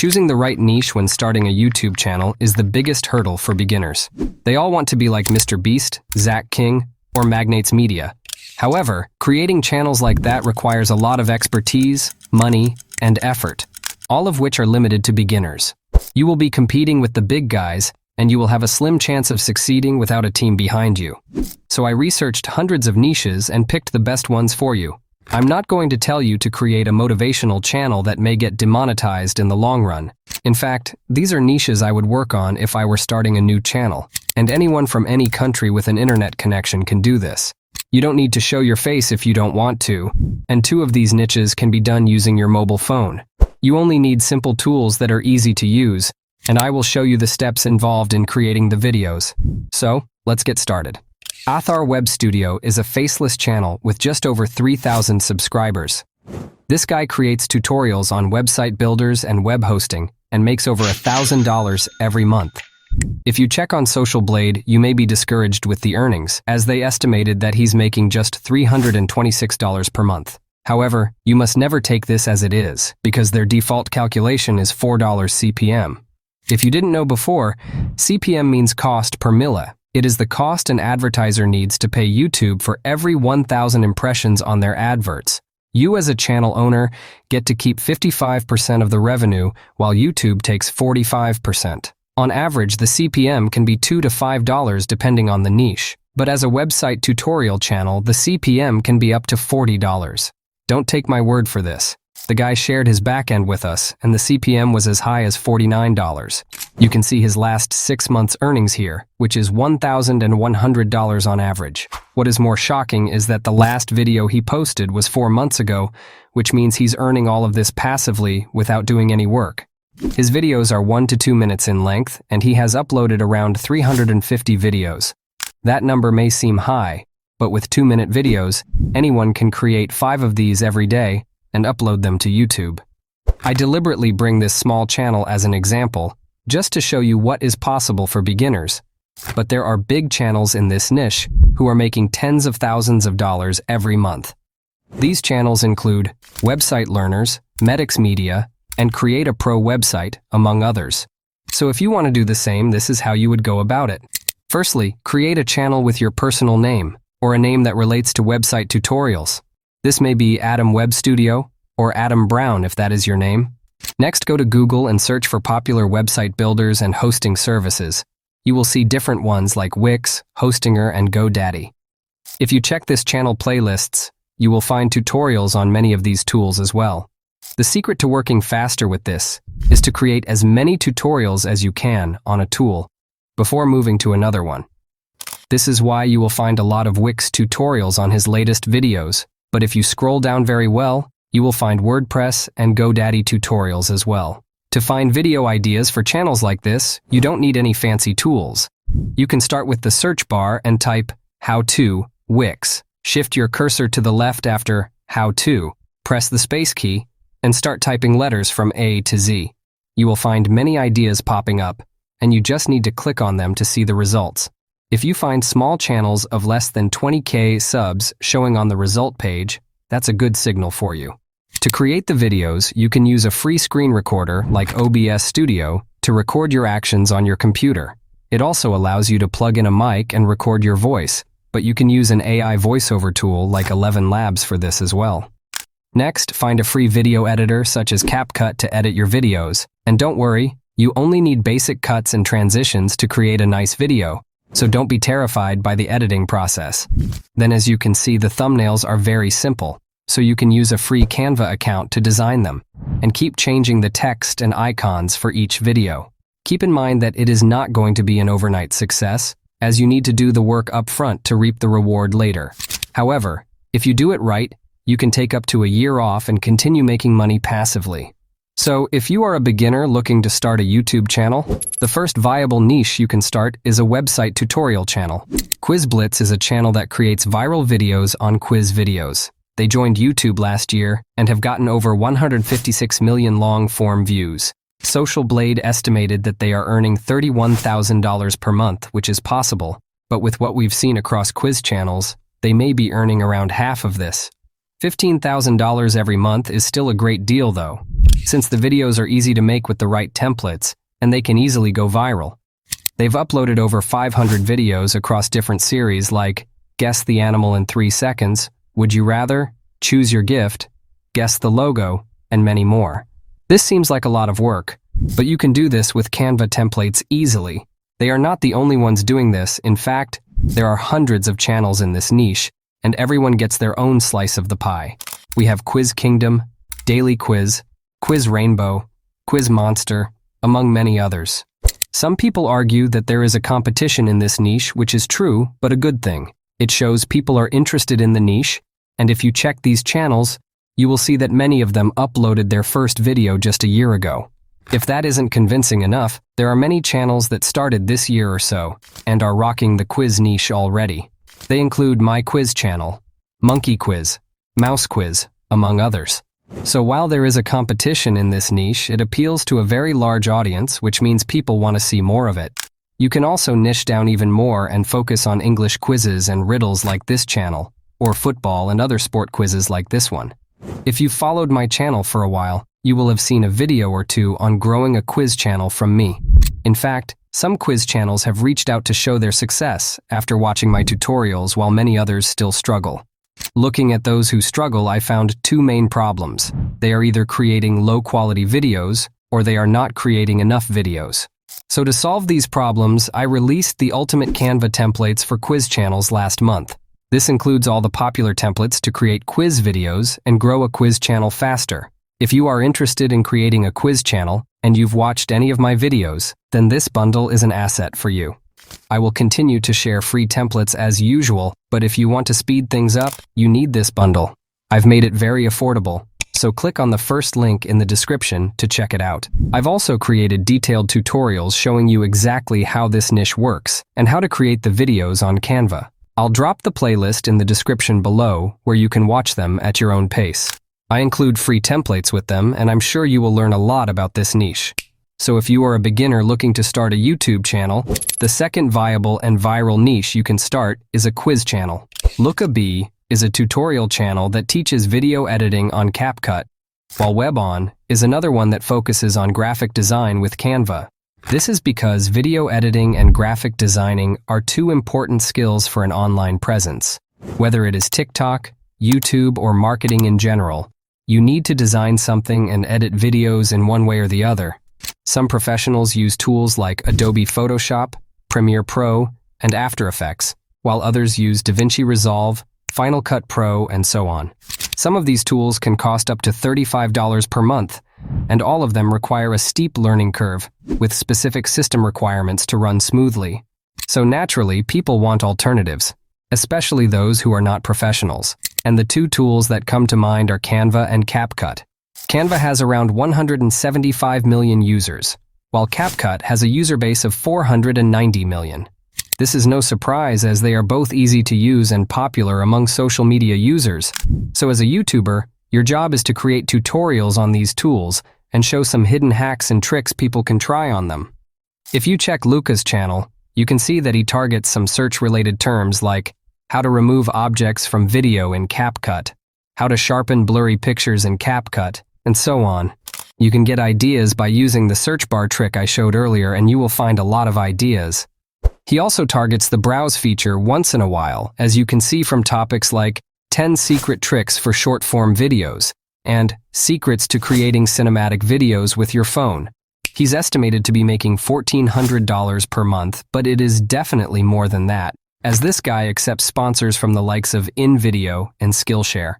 Choosing the right niche when starting a YouTube channel is the biggest hurdle for beginners. They all want to be like Mr. Beast, Zach King, or Magnates Media. However, creating channels like that requires a lot of expertise, money, and effort, all of which are limited to beginners. You will be competing with the big guys, and you will have a slim chance of succeeding without a team behind you. So I researched hundreds of niches and picked the best ones for you. I'm not going to tell you to create a motivational channel that may get demonetized in the long run. In fact, these are niches I would work on if I were starting a new channel, and anyone from any country with an internet connection can do this. You don't need to show your face if you don't want to, and 2 of these niches can be done using your mobile phone. You only need simple tools that are easy to use, and I will show you the steps involved in creating the videos. So, let's get started. Athar Web Studio is a faceless channel with just over 3,000 subscribers. This guy creates tutorials on website builders and web hosting and makes over $1,000 every month. If you check on Social Blade, you may be discouraged with the earnings, as they estimated that he's making just $326 per month. However, you must never take this as it is, because their default calculation is $4 CPM. If you didn't know before, CPM means cost per mille. It is the cost an advertiser needs to pay YouTube for every 1,000 impressions on their adverts. You as a channel owner get to keep 55% of the revenue, while YouTube takes 45%. On average, the CPM can be $2 to $5 depending on the niche, but as a website tutorial channel, the CPM can be up to $40. Don't take my word for this. The guy shared his backend with us, and the CPM was as high as $49. You can see his last 6 months' earnings here, which is $1,100 on average. What is more shocking is that the last video he posted was 4 months ago, which means he's earning all of this passively without doing any work. His videos are 1 to 2 minutes in length, and he has uploaded around 350 videos. That number may seem high, but with 2-minute videos, anyone can create 5 of these every day and upload them to YouTube. I deliberately bring this small channel as an example, just to show you what is possible for beginners. But there are big channels in this niche who are making tens of thousands of dollars every month. These channels include Website Learners, Medix Media, and Create a Pro Website, among others. So if you want to do the same, this is how you would go about it. Firstly, create a channel with your personal name, or a name that relates to website tutorials. This may be Adam Web Studio, or Adam Brown if that is your name. Next, go to Google and search for popular website builders and hosting services. You will see different ones like Wix, Hostinger, and GoDaddy. If you check this channel playlists, you will find tutorials on many of these tools as well. The secret to working faster with this is to create as many tutorials as you can on a tool before moving to another one. This is why you will find a lot of Wix tutorials on his latest videos, but if you scroll down very well, you will find WordPress and GoDaddy tutorials as well. To find video ideas for channels like this, you don't need any fancy tools. You can start with the search bar and type How To Wix. Shift your cursor to the left after How To, press the space key, and start typing letters from A to Z. You will find many ideas popping up, and you just need to click on them to see the results. If you find small channels of less than 20K subs showing on the result page, that's a good signal for you. To create the videos, you can use a free screen recorder like OBS Studio to record your actions on your computer. It also allows you to plug in a mic and record your voice, but you can use an AI Voiceover tool like 11 Labs for this as well. Next, find a free video editor such as CapCut to edit your videos. And don't worry, you only need basic cuts and transitions to create a nice video, so don't be terrified by the editing process. Then as you can see, the thumbnails are very simple, so you can use a free Canva account to design them, and keep changing the text and icons for each video. Keep in mind that it is not going to be an overnight success, as you need to do the work up front to reap the reward later. However, if you do it right, you can take up to a year off and continue making money passively. So, if you are a beginner looking to start a YouTube channel, the first viable niche you can start is a website tutorial channel. QuizBlitz is a channel that creates viral videos on quiz videos. They joined YouTube last year and have gotten over 156 million long-form views. Social Blade estimated that they are earning $31,000 per month, which is possible, but with what we've seen across quiz channels, they may be earning around half of this. $15,000 every month is still a great deal though, since the videos are easy to make with the right templates and they can easily go viral. They've uploaded over 500 videos across different series like Guess the Animal in 3 Seconds, Would You Rather, Choose Your Gift, Guess the Logo, and many more. This seems like a lot of work, but you can do this with Canva templates easily. They are not the only ones doing this. In fact, there are hundreds of channels in this niche, and everyone gets their own slice of the pie. We have Quiz Kingdom, Daily Quiz, Quiz Rainbow, Quiz Monster, among many others. Some people argue that there is a competition in this niche, which is true, but a good thing. It shows people are interested in the niche, and if you check these channels, you will see that many of them uploaded their first video just a year ago. If that isn't convincing enough, there are many channels that started this year or so, and are rocking the quiz niche already. They include My Quiz Channel, Monkey Quiz, Mouse Quiz, among others. So while there is a competition in this niche, it appeals to a very large audience, which means people want to see more of it. You can also niche down even more and focus on English quizzes and riddles like this channel, or football and other sport quizzes like this one. If you've followed my channel for a while, you will have seen a video or two on growing a quiz channel from me. In fact, some quiz channels have reached out to show their success after watching my tutorials, while many others still struggle. Looking at those who struggle, I found two main problems. They are either creating low-quality videos, or they are not creating enough videos. So to solve these problems, I released the ultimate Canva templates for quiz channels last month. This includes all the popular templates to create quiz videos and grow a quiz channel faster. If you are interested in creating a quiz channel, and you've watched any of my videos, then this bundle is an asset for you. I will continue to share free templates as usual, but if you want to speed things up, you need this bundle. I've made it very affordable, so click on the first link in the description to check it out. I've also created detailed tutorials showing you exactly how this niche works and how to create the videos on Canva. I'll drop the playlist in the description below where you can watch them at your own pace. I include free templates with them, and I'm sure you will learn a lot about this niche. So if you are a beginner looking to start a YouTube channel, the second viable and viral niche you can start is a quiz channel. Look-a-Bee is a tutorial channel that teaches video editing on CapCut, while WebOn is another one that focuses on graphic design with Canva. This is because video editing and graphic designing are two important skills for an online presence. Whether it is TikTok, YouTube, or marketing in general, you need to design something and edit videos in one way or the other. Some professionals use tools like Adobe Photoshop, Premiere Pro, and After Effects, while others use DaVinci Resolve, Final Cut Pro, and so on. Some of these tools can cost up to $35 per month, and all of them require a steep learning curve, with specific system requirements to run smoothly. So naturally, people want alternatives, especially those who are not professionals. And the two tools that come to mind are Canva and CapCut. Canva has around 175 million users, while CapCut has a user base of 490 million. This is no surprise, as they are both easy to use and popular among social media users. So as a YouTuber, your job is to create tutorials on these tools and show some hidden hacks and tricks people can try on them. If you check Luca's channel, you can see that he targets some search-related terms like how to remove objects from video in CapCut, how to sharpen blurry pictures in CapCut, and so on. You can get ideas by using the search bar trick I showed earlier, and you will find a lot of ideas. He also targets the browse feature once in a while, as you can see from topics like 10 secret tricks for short-form videos and secrets to creating cinematic videos with your phone. He's estimated to be making $1,400 per month, but it is definitely more than that, as this guy accepts sponsors from the likes of InVideo and Skillshare.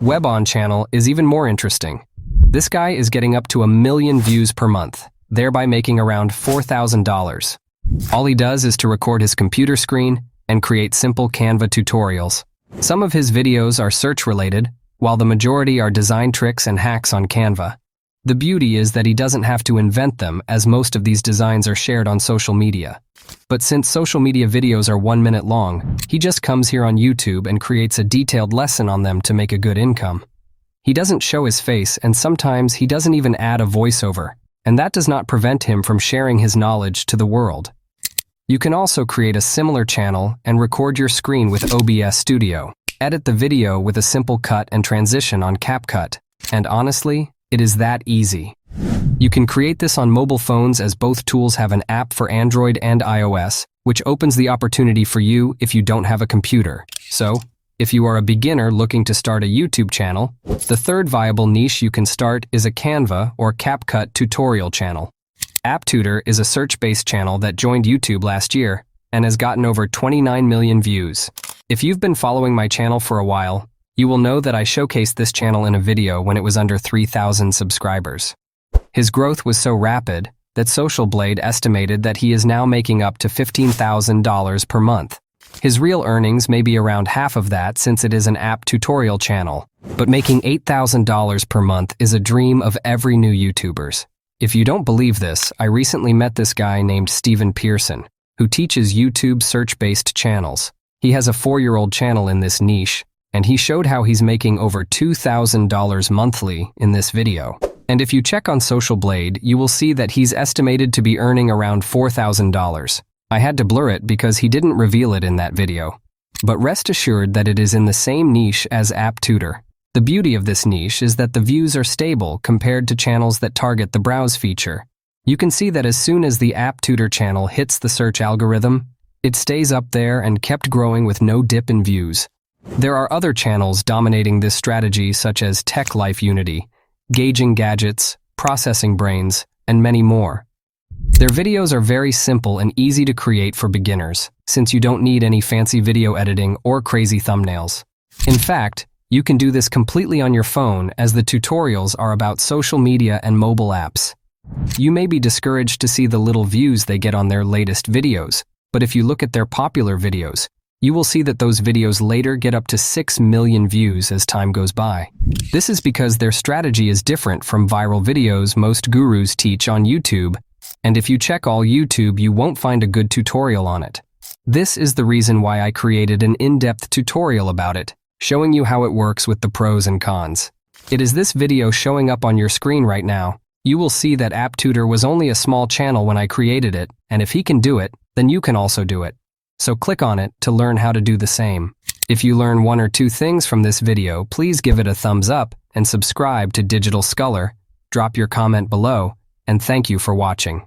WebOn channel is even more interesting. This guy is getting up to 1 million views per month, thereby making around $4,000. All he does is to record his computer screen and create simple Canva tutorials. Some of his videos are search-related, while the majority are design tricks and hacks on Canva. The beauty is that he doesn't have to invent them, as most of these designs are shared on social media. But since social media videos are 1 minute long, he just comes here on YouTube and creates a detailed lesson on them to make a good income. He doesn't show his face, and sometimes he doesn't even add a voiceover, and that does not prevent him from sharing his knowledge to the world. You can also create a similar channel and record your screen with OBS Studio. Edit the video with a simple cut and transition on CapCut. And honestly, it is that easy. You can create this on mobile phones as both tools have an app for Android and iOS, which opens the opportunity for you if you don't have a computer. So, if you are a beginner looking to start a YouTube channel, the third viable niche you can start is a Canva or CapCut tutorial channel. AppTutor is a search-based channel that joined YouTube last year and has gotten over 29 million views. If you've been following my channel for a while, you will know that I showcased this channel in a video when it was under 3,000 subscribers. His growth was so rapid that Social Blade estimated that he is now making up to $15,000 per month. His real earnings may be around half of that since it is an app tutorial channel, but making $8,000 per month is a dream of every new YouTuber's. If you don't believe this, I recently met this guy named Steven Pearson, who teaches YouTube search-based channels. He has a 4-year-old channel in this niche, and he showed how he's making over $2,000 monthly in this video. And if you check on Social Blade, you will see that he's estimated to be earning around $4,000. I had to blur it because he didn't reveal it in that video. But rest assured that it is in the same niche as AppTutor. The beauty of this niche is that the views are stable compared to channels that target the browse feature. You can see that as soon as the AppTutor channel hits the search algorithm, it stays up there and kept growing with no dip in views. There are other channels dominating this strategy such as Tech Life Unity, Gauging Gadgets, Processing Brains, and many more. Their videos are very simple and easy to create for beginners, since you don't need any fancy video editing or crazy thumbnails. In fact, you can do this completely on your phone as the tutorials are about social media and mobile apps. You may be discouraged to see the little views they get on their latest videos, but if you look at their popular videos, you will see that those videos later get up to 6 million views as time goes by. This is because their strategy is different from viral videos most gurus teach on YouTube, and if you check all YouTube, you won't find a good tutorial on it. This is the reason why I created an in-depth tutorial about it, showing you how it works with the pros and cons. It is this video showing up on your screen right now. You will see that AppTutor was only a small channel when I created it, and if he can do it, then you can also do it. So click on it to learn how to do the same. If you learn 1 or 2 things from this video, please give it a thumbs up and subscribe to Digital Scholar. Drop your comment below, and thank you for watching.